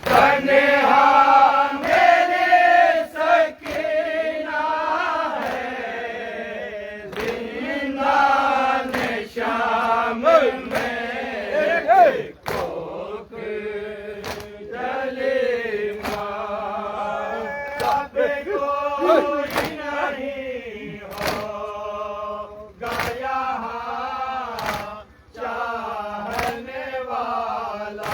तन्हा मेरे सकीना है, जिंदा शाम में कोक जले माँ, सब कोई नहीं होगा यहाँ चाहने वाला।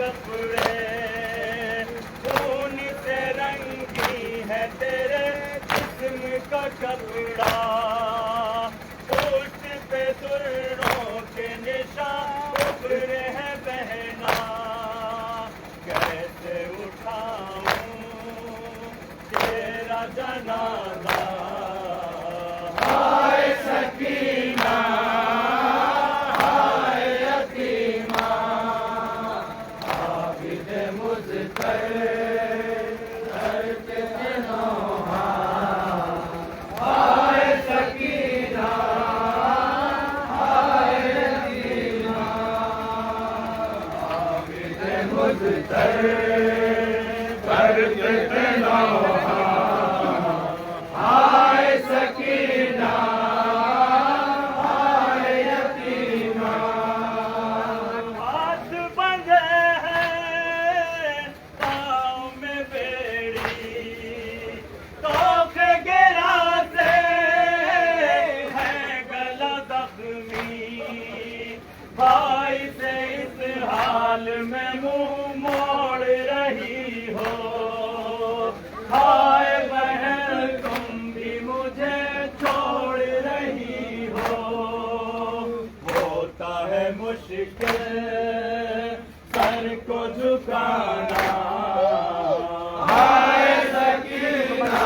कपड़े, खून से रंगी है तेरे जिस्म का कपड़ा, उस पे सुर्रों के निशान उभरे हैं बहना, कैसे उठाऊं तेरा जनाजा, हाय सकीना हाय यतीमा, आबिद मुज़्तर करते नौहा, हाय सकीना हाय यतीमा, आबिद मुज़्तर करते नौहा, हाय सकीना हाय यतीमा, हाथ बंधे हैं पाँव में बेड़ी, तोखे गिरा से है गला जख्मी, भाई से इस हाल में मुंह मोड़ रही हो, हाय बहन तुम भी मुझे छोड़ रही हो, होता है मुश्किल सर को झुकाना, हाय सकीना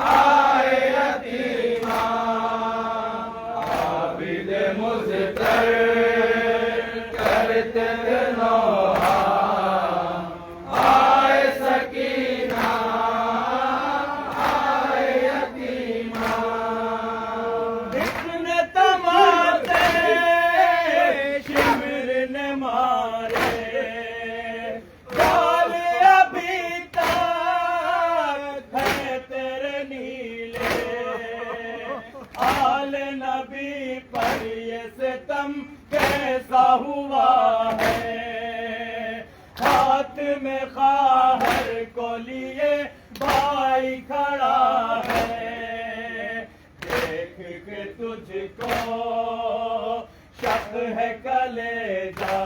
हाय यतीमा, आबिद मुज़्तर करते नौहा, हाय सकीना हाय यतीमा, इतने तमाचे शिमर ने मारे, गाल अभी तक है तेरे नीले, आल नबी पर ये सितम कैसा हुआ है, हाथ में खाहर को लिए भाई खड़ा है, देख के तुझको शक है कलेजा,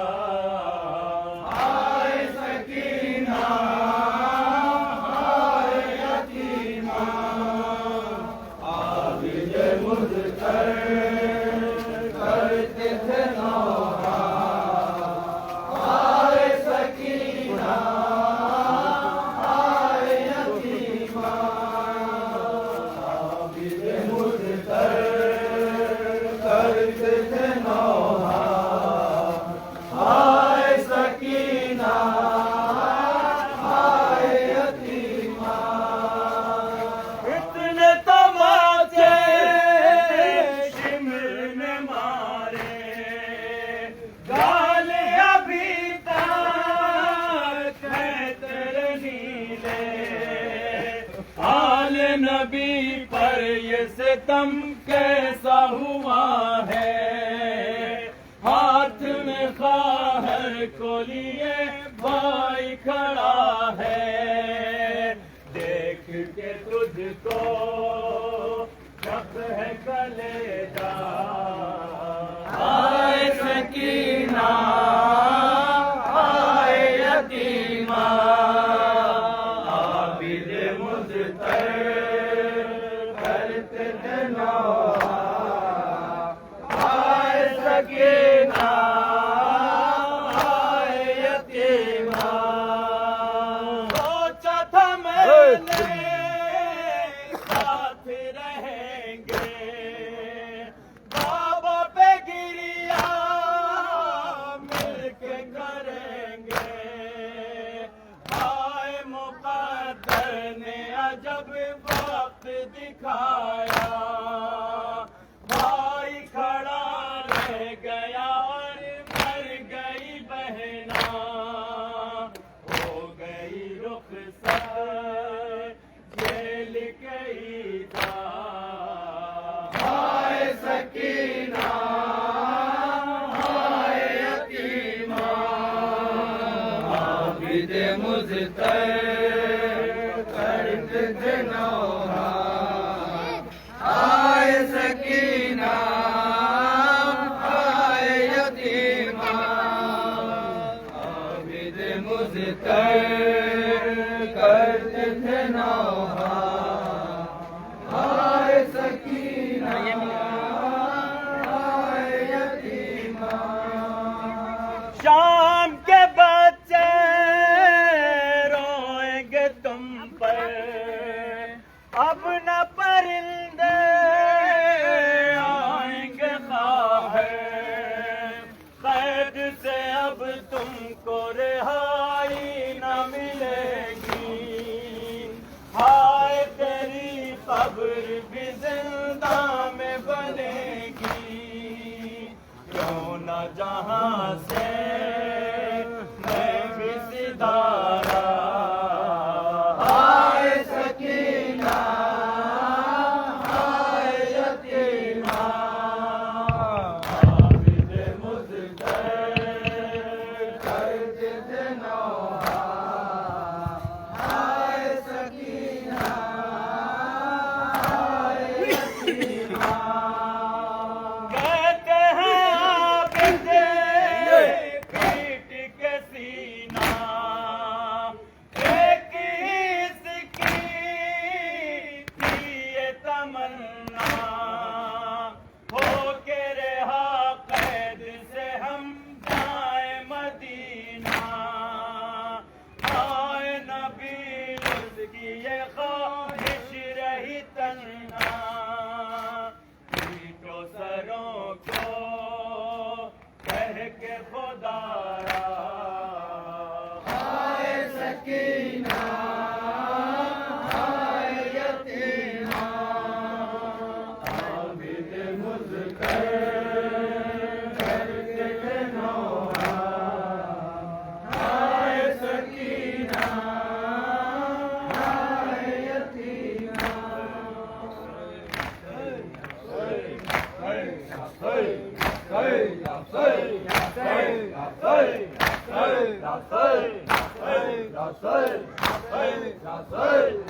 हाय सकीना हाय यतीमा, आबिद मुज़्तर करते थे नौहा, हाय सकीना हाय यतीमा, आबिद मुज़्तर करते थे नौहा, हाय सकीना हाय यतीमा, इतने तमाचे शिमर ने मारे, गाल अभी तक है तेरे नीले, आल नबी पर ये सितम कैसा हुआ है, हाथ में खाहर को लिए भाई खड़ा है, देख के तुझको शक है कलेजा, हाय सकीना हाय यतीमा, आबिद मुज़्तर करते थे नौहा, हाय सकीना हाय यतीमा, सोचा था मैंने साथ रहेंगे, बाबा पे गिरिया मिलके करेंगे, हाय मुक़द्दर ने अजब वक्त दिखाया, भाई खड़ा रह गया और मर गई बहना, हो गई रुख़सत झेल गई था, हाय सकीना हाय यतीमा, आबिद मुज़्तर करते थे नौहा, हाय सकीना हाय यतीमा, मुझतर करते थे नौहा, हाय सकीना हाय यतीमा। शाम के बच्चे रोएंगे तुम पर, अब न परिंदे आएंगे बाहर, कैद से अब तुमको रिहाई न मिलेगी, हाय तेरी कब्र भी जिंदा में बनेगी, क्यों न जहां से मैं भी सिधारा, हाय सकीना हाय यतीमा। आबिद मुज़्तर करते थे नौहा, हाय सकीना हाय यतीमा। कहते हैं आबिद पीट के सीना, एक इसकी थी ये तमन्ना, हो के रहा कैद से हम जाए मदीना, आए नबी उसकी ये ख्वाहिश रही तन्हा, पीटो सरों को कह के खुदारा, हाय सकीना हाय यतीमा। आबिद मुज़्तर करते थे नौहा, हाय सकीना हाय यतीमा। Hey!